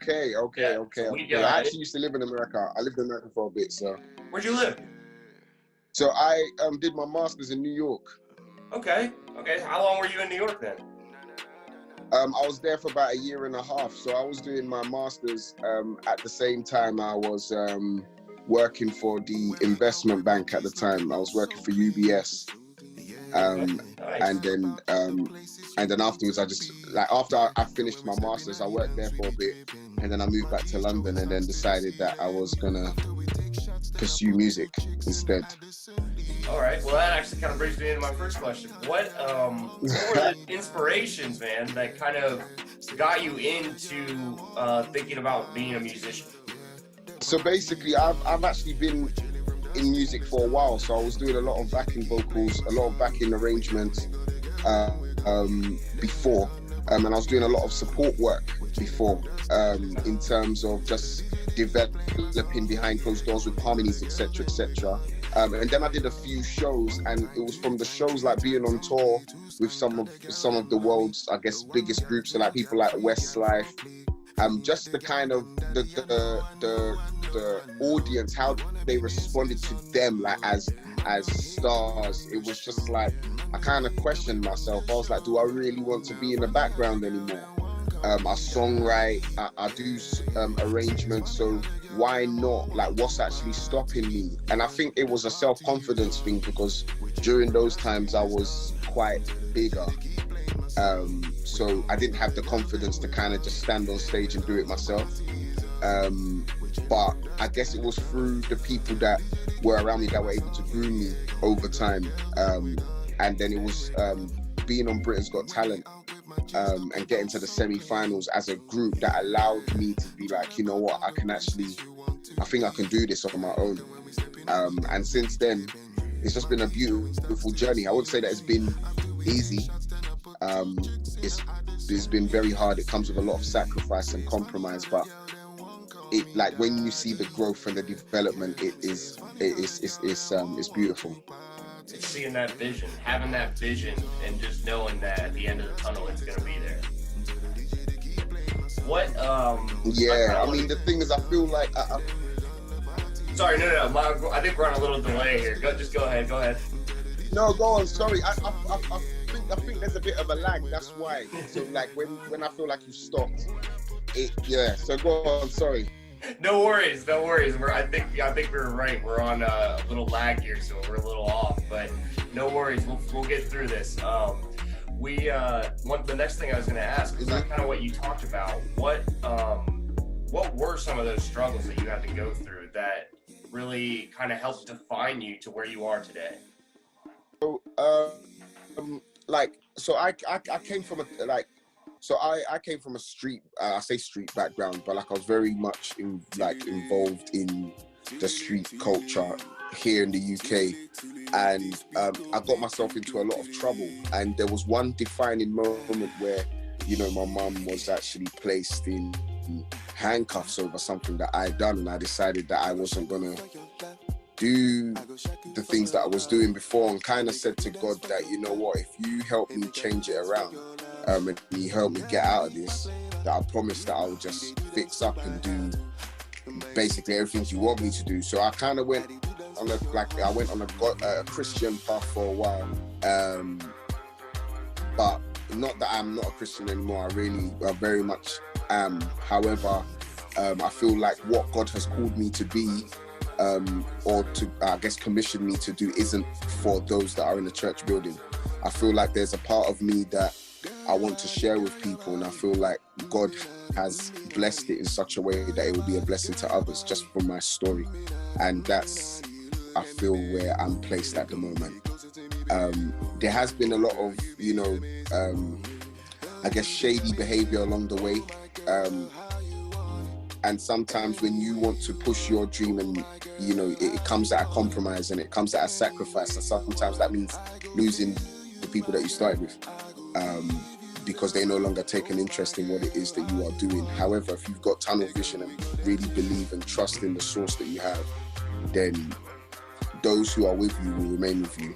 Yeah. So okay. I actually used to live in America. I lived in America for a bit, so. Where'd you live? So I did my master's in New York. Okay. How long were you in New York then? I was there for about 1.5 years. So I was doing my master's at the same time I was working for the investment bank at the time. I was working for UBS. Nice. And then afterwards, I just, like, after I finished my master's, I worked there for a bit, and then I moved back to London, and then decided that I was gonna pursue music instead. All right. Well, that actually kind of brings me into my first question. What were the inspirations, man, that kind of got you into thinking about being a musician? So basically, I've actually been in music for a while. So I was doing a lot of backing vocals, a lot of backing arrangements before, and I was doing a lot of support work before, in terms of just developing behind closed doors with harmonies, etc., etc. And then I did a few shows, and it was from the shows, like being on tour with some of the world's, I guess, biggest groups, so like people like Westlife. Just the kind of the audience, how they responded to them, like as stars. It was just like, I kind of questioned myself. I was like, do I really want to be in the background anymore? I songwrite, I do arrangements, so why not? Like, what's actually stopping me? And I think it was a self-confidence thing, because during those times I was quite bigger. So I didn't have the confidence to kind of just stand on stage and do it myself. But I guess it was through the people that were around me that were able to groom me over time. And then it was being on Britain's Got Talent and getting to the semi-finals as a group that allowed me to be like, you know what, I think I can do this on my own. And since then, it's just been a beautiful journey. I wouldn't say that it's been easy. It's been very hard. It comes with a lot of sacrifice and compromise, but it, like, when you see the growth and the development, it's beautiful. It's seeing that vision, having that vision, and just knowing that at the end of the tunnel, it's gonna be there. What? Yeah, I mean, the thing is, I feel like. Sorry, no. I think we're on a little delay here. Just go ahead. No, go on. Sorry, I think there's a bit of a lag. That's why. So like when I feel like you stopped, So go on. Sorry. No worries. I think we're right. We're on a little lag here, so we're a little off. But no worries. We'll get through this. The next thing I was going to ask is kind of what you talked about. What were some of those struggles that you had to go through that really kind of helped define you to where you are today? So I came from I came from a street, I say street background, but like I was very much involved in the street culture here in the UK, and I got myself into a lot of trouble. And there was one defining moment where, you know, my mum was actually placed in handcuffs over something that I'd done, and I decided that I wasn't gonna do the things that I was doing before, and kind of said to God that, you know what, if you help me change it around, and you help me get out of this, that I promise that I'll just fix up and do basically everything you want me to do. So I kind of went on a Christian path for a while, but not that I'm not a Christian anymore. I very much am. However, I feel like what God has called me to be, or to, I guess, commission me to do, isn't for those that are in the church building. I feel like there's a part of me that I want to share with people, and I feel like God has blessed it in such a way that it will be a blessing to others just from my story. And that's, I feel, where I'm placed at the moment. There has been a lot of, I guess, shady behavior along the way. And sometimes when you want to push your dream, and it comes at a compromise and it comes at a sacrifice, and sometimes that means losing the people that you started with, because they no longer take an interest in what it is that you are doing. However, if you've got tunnel vision and really believe and trust in the source that you have, then those who are with you will remain with you,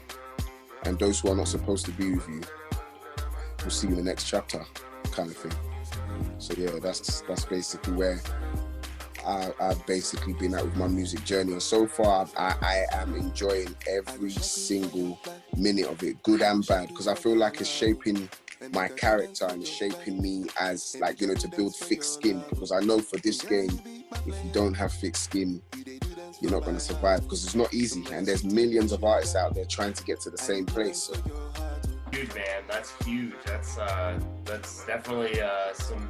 and those who are not supposed to be with you will see you in the next chapter, kind of thing. So yeah, that's basically where I've basically been at with my music journey. And so far, I am enjoying every single minute of it, good and bad, because I feel like it's shaping my character and it's shaping me as, like, you know, to build thick skin. Because I know for this game, if you don't have thick skin, you're not going to survive, because it's not easy. And there's millions of artists out there trying to get to the same place. So. Huge, man. That's huge. That's definitely some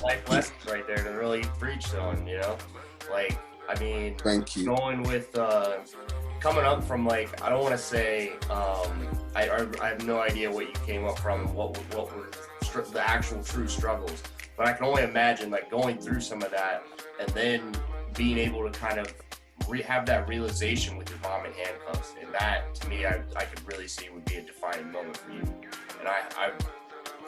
life lessons right there to really preach on, you know? Like, I mean, Thank you. Going with coming up from, like, I don't want to say I have no idea what you came up from and what were the actual true struggles, but I can only imagine, like, going through some of that and then being able to kind of have that realization with your mom in handcuffs, and that, to me, I could really see would be a defining moment for you. And I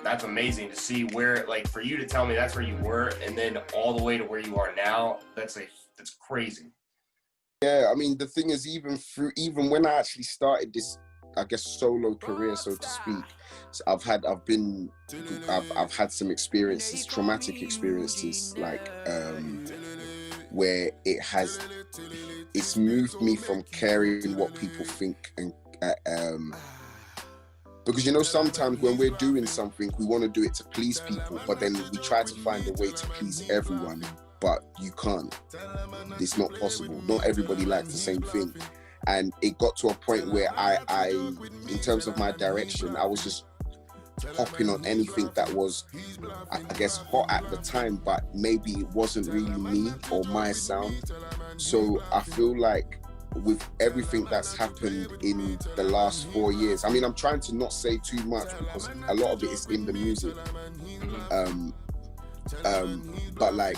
that's amazing to see where, like, for you to tell me that's where you were and then all the way to where you are now. That's crazy. Yeah, I mean, the thing is, even when I actually started this, I guess, solo career, so to speak, so I've had some experiences, traumatic experiences, like where it's moved me from caring what people think, and because, you know, sometimes when we're doing something, we want to do it to please people, but then we try to find a way to please everyone, but you can't. It's not possible. Not everybody likes the same thing. And it got to a point where I in terms of my direction, I was just hopping on anything that was, I guess, hot at the time, but maybe it wasn't really me or my sound. So I feel like with everything that's happened in the last 4 years, I mean, I'm trying to not say too much because a lot of it is in the music. But like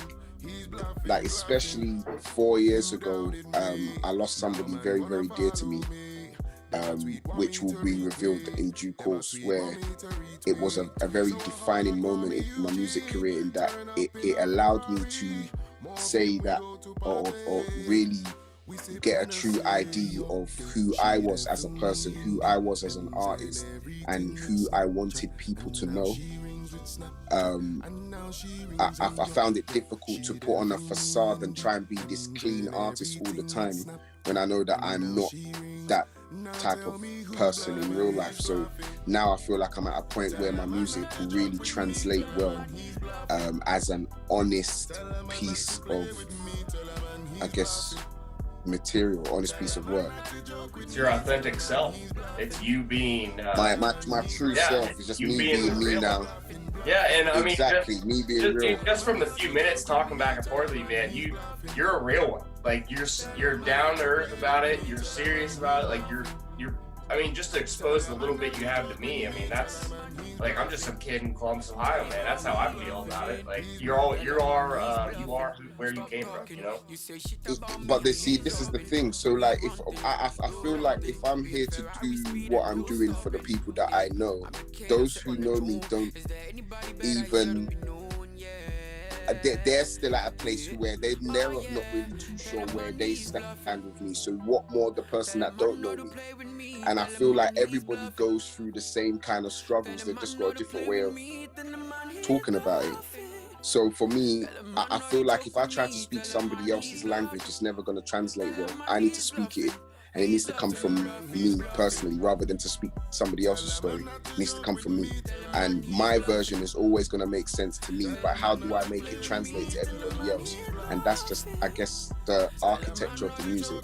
especially 4 years ago, I lost somebody very, very dear to me, which will be revealed in due course, where it was a very defining moment in my music career, in that it allowed me to say that, or really get a true idea of who I was as a person, who I was as an artist, and who I wanted people to know. I found it difficult to put on a facade and try and be this clean artist all the time, when I know that I'm not that type of person in real life. So now I feel like I'm at a point where my music will really translate well, as an honest piece of, I guess, material, honest piece of work. It's your authentic self. It's you being my true self. Is just me being me now. Yeah, and I mean, exactly, me being real. Just from the few minutes talking back and forth with you, man, you're a real one. Like, you're down to earth about it. You're serious about it. Like, you're. I mean, just to expose the little bit you have to me. I mean, that's, like, I'm just some kid in Columbus, Ohio, man. That's how I feel about it. Like, you are where you came from, you know. But they see, this is the thing. So, like, if I feel like if I'm here to do what I'm doing for the people that I know, those who know me don't even. They're still at a place where they're not really too sure where they stand with me. So what more the person that don't know me? And I feel like everybody goes through the same kind of struggles. They've just got a different way of talking about it. So for me, I feel like if I try to speak somebody else's language, it's never going to translate well. I need to speak it, and it needs to come from me personally, rather than to speak somebody else's story. It needs to come from me. And my version is always going to make sense to me, but how do I make it translate to everybody else? And that's just, I guess, the architecture of the music.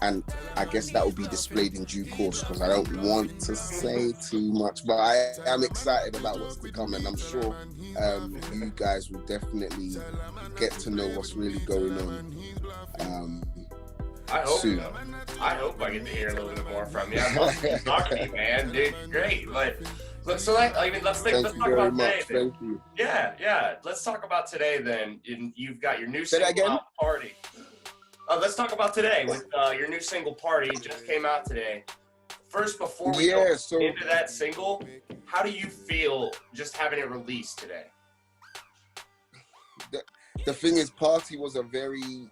And I guess that will be displayed in due course, because I don't want to say too much, but I am excited about what's to come, and I'm sure you guys will definitely get to know what's really going on. I hope soon. So. I hope I get to hear a little bit more from you. I'd love to talk to you, man. Dude, great. But let's talk about today. Thank you. Yeah. Let's talk about today then. You've got your new Say that single again? out, Party. Let's talk about today with your new single, Party. It just came out today. First, before we go into that single, how do you feel just having it released today? The thing is, Party was a very...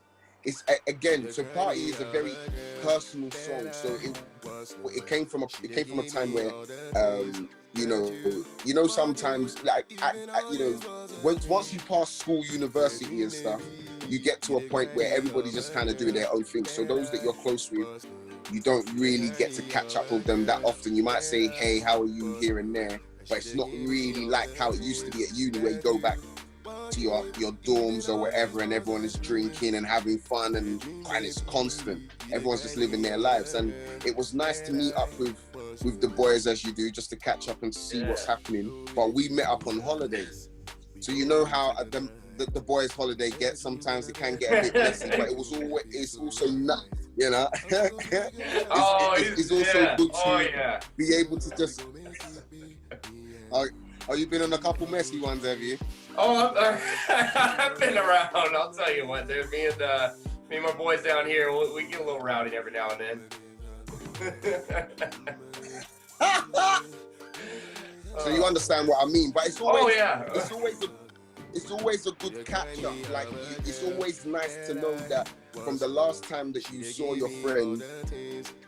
So Party is a very personal song. So it came from a time where, sometimes like once you pass school, university and stuff, you get to a point where everybody's just kind of doing their own thing. So those that you're close with, you don't really get to catch up with them that often. You might say, hey, how are you, here and there, but it's not really like how it used to be at uni, where you go back to your dorms or whatever and everyone is drinking and having fun and it's constant. Everyone's just living their lives. And it was nice to meet up with the boys, as you do, just to catch up and see what's happening. But we met up on holidays. So you know how the boys' holiday gets, sometimes it can get a bit messy, but it's also not, it's also good to be able to just... Oh, you've been on a couple messy ones, have you? Oh, I've been around. I'll tell you what, dude. Me and my boys down here, we get a little rowdy every now and then. So you understand what I mean, but it's always, it's always a good catch up. Like, it's always nice to know that from the last time that you saw your friend,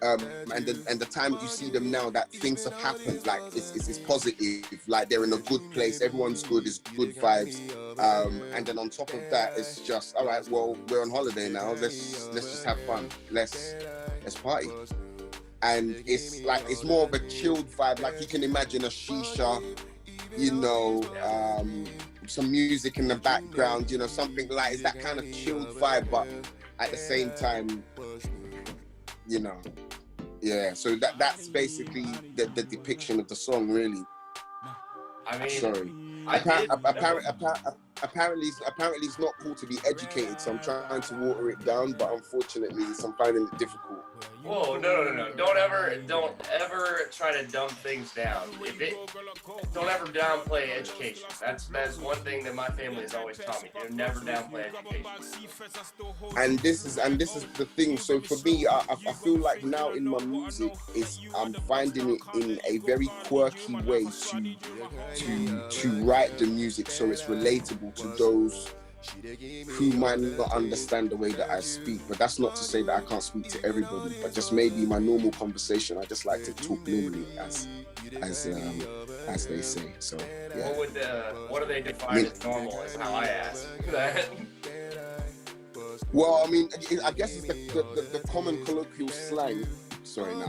and the time that you see them now, that things have happened. Like it's positive. Like they're in a good place. Everyone's good. It's good vibes. And then on top of that, it's just all right. Well, we're on holiday now. Let's just have fun. Let's party. And it's more of a chilled vibe. Like you can imagine a shisha, some music in the background, something like, it's that kind of chilled vibe, but at the same time, so that's basically the depiction of the song, really. I mean, sorry. Apparently it's not cool to be educated, so I'm trying to water it down, but unfortunately I'm finding it difficult. Whoa, no. Don't ever try to dumb things down. Don't ever downplay education. That's one thing that my family has always taught me. Do never downplay education. And this is the thing. So for me, I feel like now in my music, I'm finding it in a very quirky way to write the music so it's relatable to those who might not understand the way that I speak. But that's not to say that I can't speak to everybody, but just maybe my normal conversation, I just like to talk normally, as they say. So yeah. What do they define as normal, is how I ask that. Well, I mean, I guess it's the common colloquial slang. Sorry, now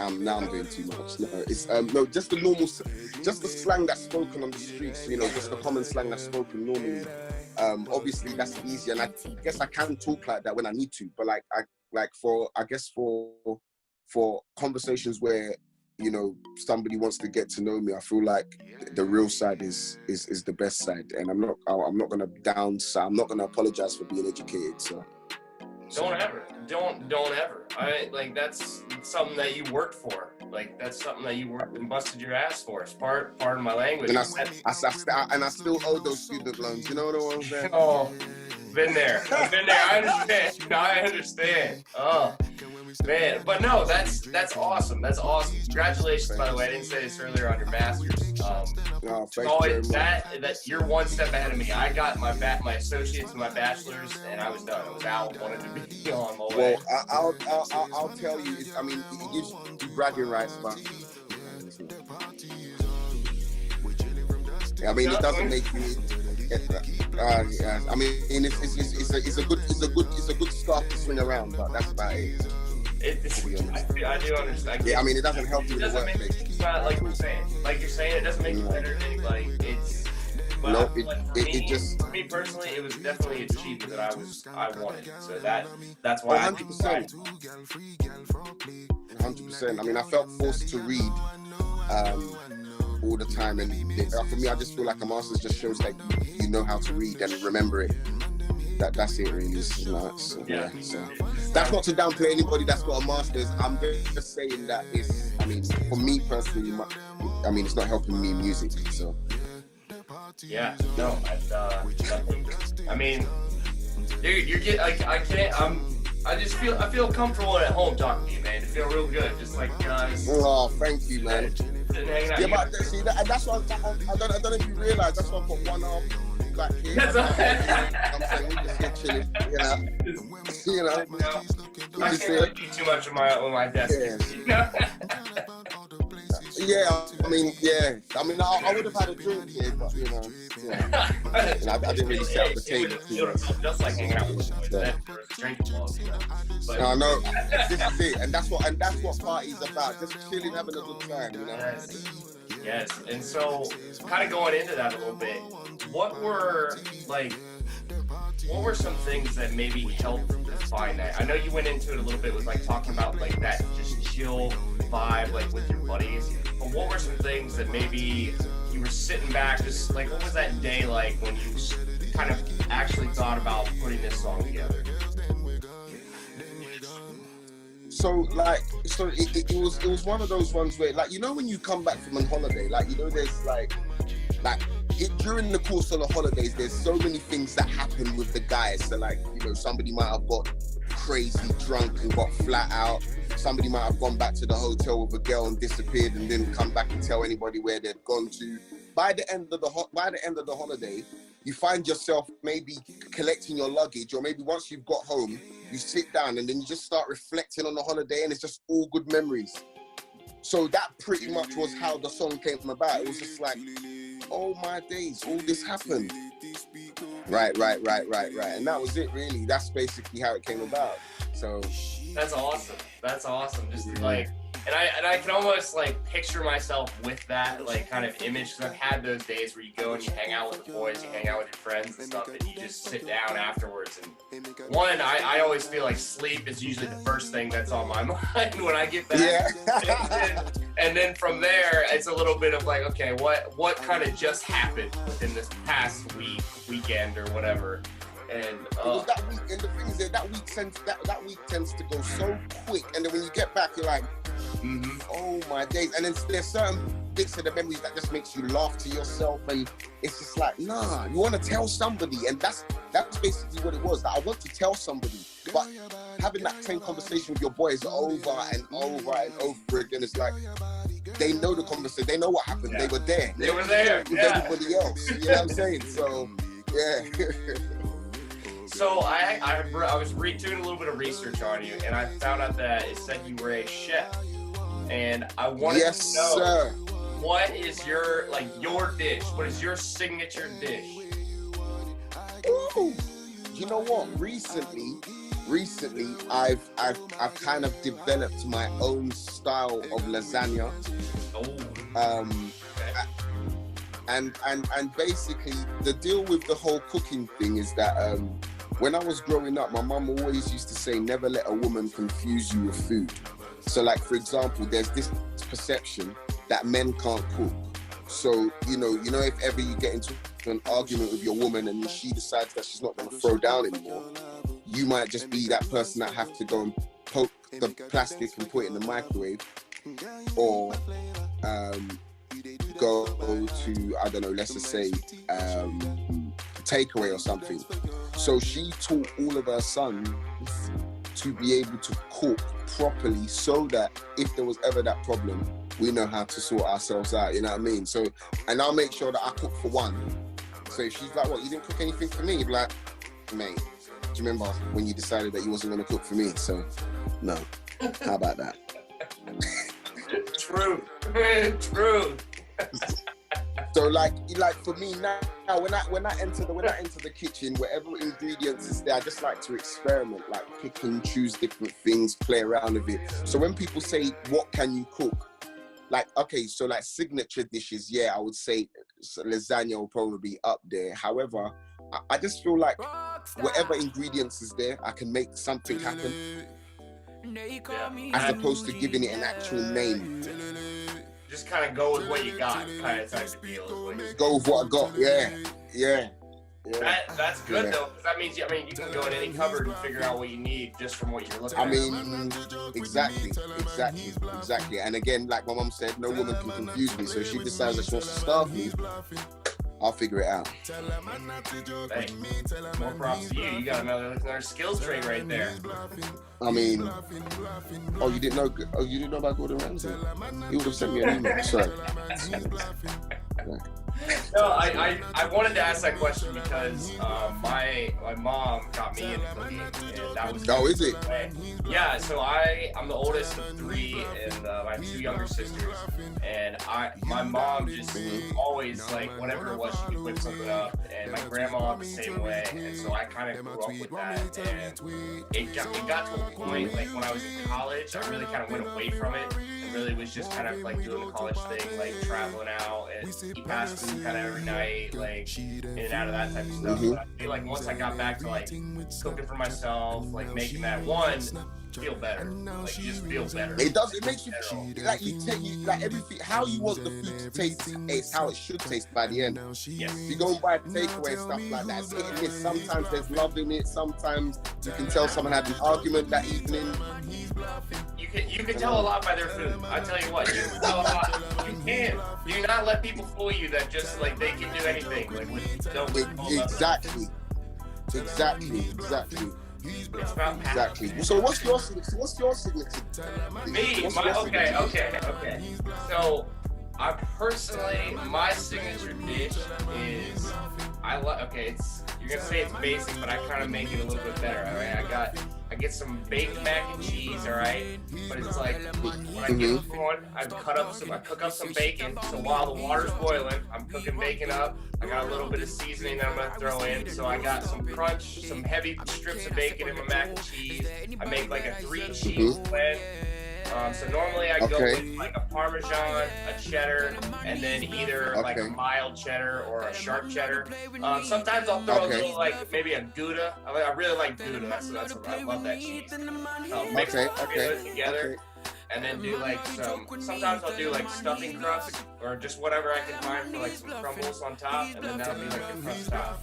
I'm doing too much. No, it's just the normal, just the slang that's spoken on the streets. Just the common slang that's spoken normally. Obviously that's easier, and I guess I can talk like that when I need to. But for conversations where somebody wants to get to know me, I feel like the real side is the best side, and I'm not gonna I'm not gonna apologize for being educated. So. Don't ever. That's something that you worked for. Like, that's something that you worked and busted your ass for. It's pardon my language. And I still owe those student loans. You know what I'm saying? Oh, been there. I understand. Oh, man. But no, that's awesome. That's awesome. Congratulations, by the way. I didn't say this earlier on your master's. No, thank you very much. That you're one step ahead of me. I got my associates and my bachelor's, and I was done. I was out. Wanted to be on my way. Well, I'll tell you. I mean, it gives you bragging rights, but I mean, it doesn't make you. Yeah. I mean, it's a good start to swing around, but that's about it. I do understand. Yeah, I mean, it doesn't help you in the workplace. It's not like you're saying. It doesn't make you better than anybody. It just. For me personally, it was definitely achievement that I wanted. So that's why. 100%. 100%. I mean, I felt forced to read all the time, and for me, I just feel like a master's just shows that you know how to read and remember it. That's it, really. So that's not to downplay anybody that's got a master's. I'm just saying that I mean, for me personally, it's not helping me in music. So yeah, no, I mean, dude, you're getting I feel comfortable at home talking to you, man. I feel real good, just like guys. Oh, thank you, man. Yeah, but see, that's what I don't know if you realize. That's why I put one arm back here. That's I'm saying we just get chilling, I can't look too much of my desk. Yeah. Yeah, I mean, I would have had a drink here, but you know, I didn't really set up the table. It would have felt just like hanging out with boys then for a drink involved, you know. But I know, this is it, and that's what party's about, just chilling, having a good time, you know. Yes, and so kind of going into that a little bit, what were some things that maybe helped define that? I know you went into it a little bit with like talking about like that just chill vibe like with your buddies, but what were some things that maybe you were sitting back, just like what was that day like when you kind of actually thought about putting this song together? So it was one of those ones where, like, you know, when you come back from a holiday, like, you know, there's like during the course of the holidays, there's so many things that happen with the guys. So, like, you know, somebody might have got crazy drunk and got flat out. Somebody might have gone back to the hotel with a girl and disappeared and didn't come back and tell anybody where they'd gone to. By the end of the holiday, you find yourself maybe collecting your luggage, or maybe once you've got home, you sit down and then you just start reflecting on the holiday, and it's just all good memories. So that pretty much was how the song came about. It was just like, oh my days, all this happened. Right. And that was it, really. That's basically how it came about. So that's awesome. Just like, and I can almost like picture myself with that like kind of image, because I've had those days where you go and you hang out with the boys, you hang out with your friends and stuff, and you just sit down afterwards. And one, I always feel like sleep is usually the first thing that's on my mind when I get back. Yeah. and then from there, it's a little bit of like, okay, what kind of just happened within this past weekend or whatever. And it was that week, and the thing is that week tends to go so quick, and then when you get back, you're like, oh my days. And then there's certain bits of the memories that just makes you laugh to yourself, and it's just like, nah, you want to tell somebody, and that's basically what it was. That I want to tell somebody, but having that same conversation with your boys over and over and over again, it's like they know the conversation, they know what happened, they were there with everybody else. You know what I'm saying? So yeah. So I was doing a little bit of research on you, and I found out that it said you were a chef, and I wanted to know, sir. What is your dish? What is your signature dish? Ooh, you know what? Recently, I've kind of developed my own style of lasagna. And basically the deal with the whole cooking thing is that when I was growing up, my mum always used to say, never let a woman confuse you with food. So, like, for example, there's this perception that men can't cook. So, you know, if ever you get into an argument with your woman and she decides that she's not going to throw down anymore, you might just be that person that have to go and poke the plastic and put it in the microwave, or go to, I don't know, let's just say takeaway or something. So she taught all of her sons to be able to cook properly, so that if there was ever that problem, we know how to sort ourselves out, you know what I mean? So, and I'll make sure that I cook for one. So if she's like, what, you didn't cook anything for me? You'd be like, mate, do you remember when you decided that you wasn't going to cook for me? So, no. How about that? True. So like for me now, when I enter the kitchen, whatever ingredients is there, I just like to experiment, like pick and choose different things, play around with it. So when people say, what can you cook? Like, okay, so like signature dishes, yeah, I would say lasagna will probably be up there. However, I just feel like whatever ingredients is there, I can make something happen, as opposed to giving it an actual name. Just kind of go with what you got, kind of type of deal. Go with what I got, yeah. That's good though, because that means you can go in any cupboard and figure out what you need just from what you're looking at. I mean, exactly. And again, like my mum said, no woman can confuse me. So if she decides that she wants to starve me, I'll figure it out. Hey, more props to you. You got another skills trait right there. I mean, you didn't know about Gordon Ramsay? He would have sent me an email. Sorry. No, I wanted to ask that question because my mom got me into cooking, and that was. Oh, is it? Yeah, so I'm the oldest of 3, and I have 2 younger sisters, and my mom just always, like, whatever it was, she could whip something up, and my grandma the same way, and so I kind of grew up with that, and it got to a point, like, when I was in college, I really kind of went away from it, and really was just kind of, like, doing the college thing, like, traveling out, and eat fast food kind of every night, like, in and out of that type of stuff, but I feel like once I got back to, like, cooking for myself, like, making that feel better. Like, you just feel better. It does. It makes you like like everything. How you want the food to taste is how it should taste by the end. Yes. You go and buy takeaway stuff like that. It's hit and miss. Sometimes there's love in it. Sometimes you can tell someone had an argument that evening. You can tell a lot by their food. I tell you what, you can tell a lot. You can. Do not let people fool you that just like they can do anything. Like exactly. It's about exactly. So what's your signature? Okay. So I personally, my signature dish is you're gonna say it's basic, but I kind of make it a little bit better. All right, I get some baked mac and cheese. All right, but it's like when I get it going, I cook up some bacon. So while the water's boiling, I'm cooking bacon up. I got a little bit of seasoning that I'm gonna throw in. So I got some crunch, some heavy strips of bacon in my mac and cheese. I make like a 3 cheese blend. So normally I go with like a Parmesan, a cheddar, and then either like a mild cheddar or a sharp cheddar. Sometimes I'll throw a little like maybe a Gouda. I really like Gouda. That's what I love that cheese. Mix it together. And then do like sometimes I'll do like stuffing crust or just whatever I can find for like some crumbles on top, and then that'll be like the crust top.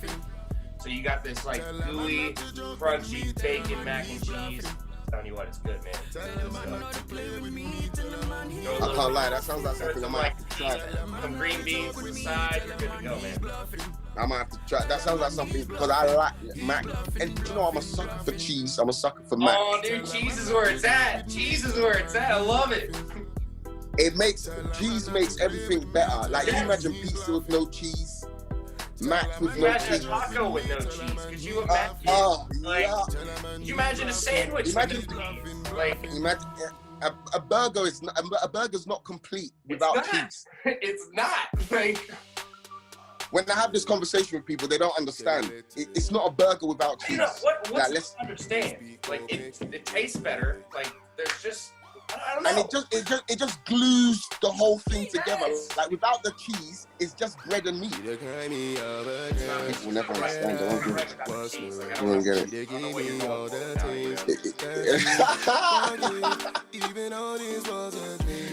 So you got this like gooey, crunchy bacon mac and cheese. Telling you what, it's good, man. I can't lie, that sounds like something I might have to try. Some green beans to the side, you're good to go, man. I might have to try. That sounds like something because I like mac, and you know I'm a sucker for cheese. I'm a sucker for mac. Oh, dude, cheese is where it's at. I love it. Cheese makes everything better. Like you imagine pizza with no cheese. Mac with no cheese. Imagine a taco with no cheese. Could you imagine? Could you imagine a sandwich with no cheese? Like, imagine a burger's not complete without cheese. It's not. Like, when I have this conversation with people, they don't understand. It's not a burger without cheese. You know what's to understand? Like, it tastes better. Like, there's just. I don't know. And it just glues the whole thing together. Like without the cheese, it's just bread and meat. People never understand. They won't get it.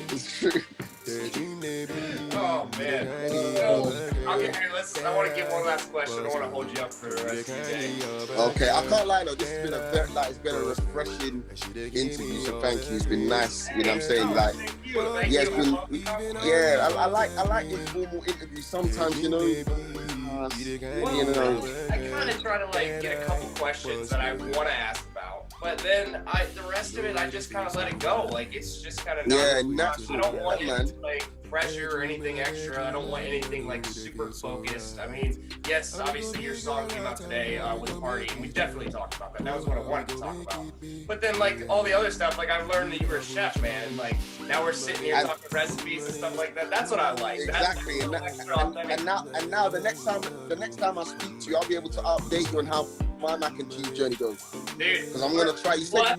It's true. Oh man. I want to give one last question. I don't want to hold you up for the rest of the day. Okay, I can't lie though. This has been it's been a refreshing interview. So thank you. It's been nice. You know what I'm saying? Like, it's been. Yeah, I like informal interviews. Sometimes, you know. I kind of try to like get a couple questions that I want to ask about, but then the rest of it I just kind of let it go. Like it's just kind of natural. I don't want it like pressure or anything extra. I don't want anything like super focused. I mean, yes, obviously your song came out today with a party, and we definitely talked about that. That was what I wanted to talk about. But then like all the other stuff, like I've learned that you were a chef, man. Like now we're sitting here talking recipes and stuff like that. That's what I like. Exactly. And now the next time I speak to you, I'll be able to update you on how my mac and cheese journey goes. Dude, because I'm gonna try. You said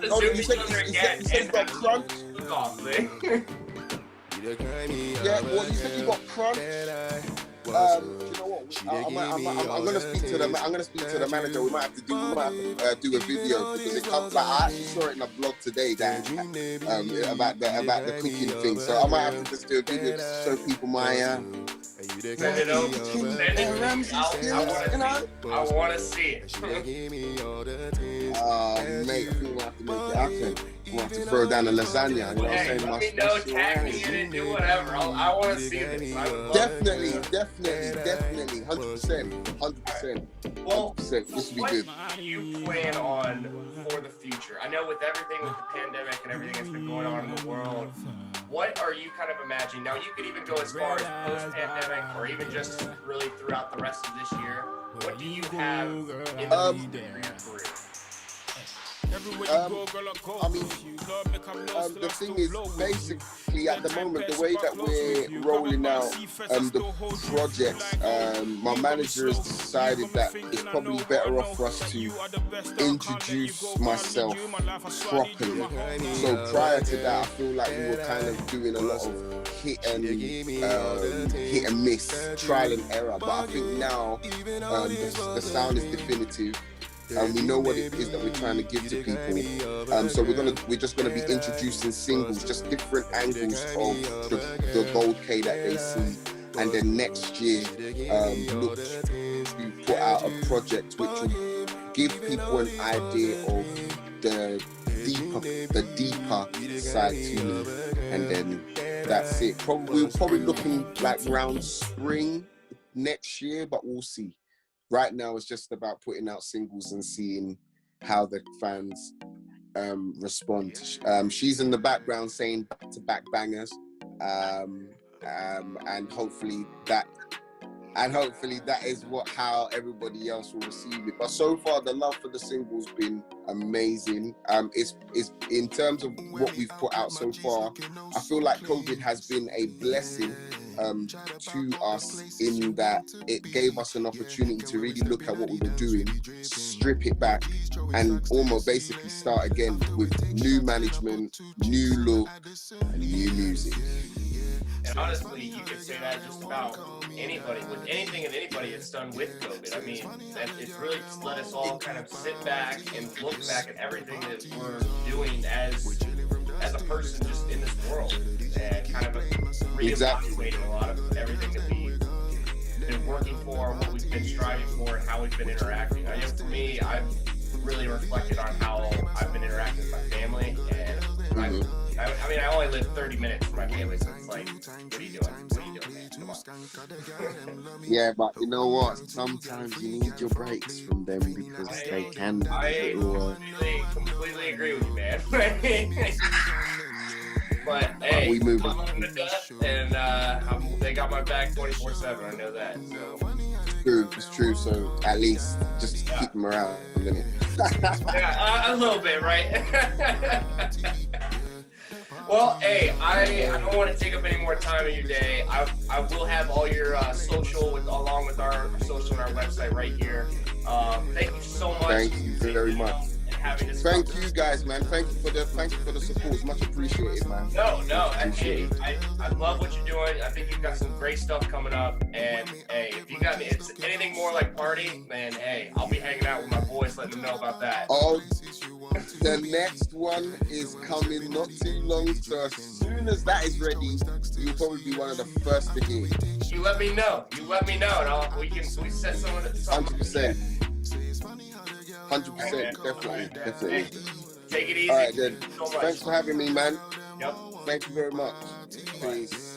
you got crunch. Yeah, well, you said you got crunch. You know what? I'm gonna speak to the manager. We might have to do a video because it comes. Like I actually saw it in a blog today that about the cooking thing. So I might have to just do a video to show people my. Send it over. I want to see it. Mate, I think we'll have to make it happen. We'll have to throw down a lasagna. You know what I'm saying? Let me know, tag me in it, do whatever. I want to see this. Definitely. 100%. Well, 100%. This would be good. What do you plan on for the future? I know with everything with the pandemic and everything that's been going on in the world, what are you kind of imagining? Now, you could even go as far as post-pandemic or even just really throughout the rest of this year. What do you have in the for your career? I mean, the thing is, basically, at the moment, the way that we're rolling out the projects, my manager has decided that it's probably better off for us to introduce myself properly. So prior to that, I feel like we were kind of doing a lot of hit and miss, trial and error. But I think now the sound is definitive. We know what it is that we're trying to give to people. So we're just gonna be introducing singles, just different angles of the Goldkay that they see, and then next year look to put out a project which will give people an idea of the deeper side to me, and then that's it. We're probably looking like around spring next year, but we'll see. Right now, it's just about putting out singles and seeing how the fans respond. She's in the background saying back-to-back bangers, and hopefully that is how everybody else will receive it. But so far, the love for the single's been amazing. It's in terms of what we've put out so far, I feel like COVID has been a blessing to us, in that it gave us an opportunity to really look at what we were doing, strip it back, and almost basically start again with new management, new look, and new music. And honestly, you could say that just about anybody, with anything and anybody that's done with COVID. I mean, it's really just let us all kind of sit back and look back at everything that we're doing as a person just in this world, and kind of reevaluating a lot of everything that we've been working for, what we've been striving for, and how we've been interacting. I know for me, I've really reflected on how I've been interacting with my family, and I mean, I only live 30 minutes from my family, so it's like, what are you doing? What are you doing, man? Come on. Yeah, but you know what? Sometimes you need your breaks from them because they can be. I completely agree with you, man. But hey, we move on the dust, and they got my back 24/7. I know that. So. It's true. So at least just keep them around, isn't it? Yeah, a little bit, right? Well, hey, I don't want to take up any more time of your day. I will have all your social along with our social and our website right here. Thank you so much. Thank you very much. Thank you guys, man. Thank you for the support. It's much appreciated, man. No, I love what you're doing. I think you've got some great stuff coming up. And hey, if you got anything more like party, then hey, I'll be hanging out with my boys, letting them know about that. Oh, the next one is coming not too long, so as soon as that is ready, you'll probably be one of the first to hear. You let me know, and we set some of it. 100%. 100%, definitely. Hey, take it easy. All right, then. So Thanks for having me, man. Yep. Thank you very much. Peace.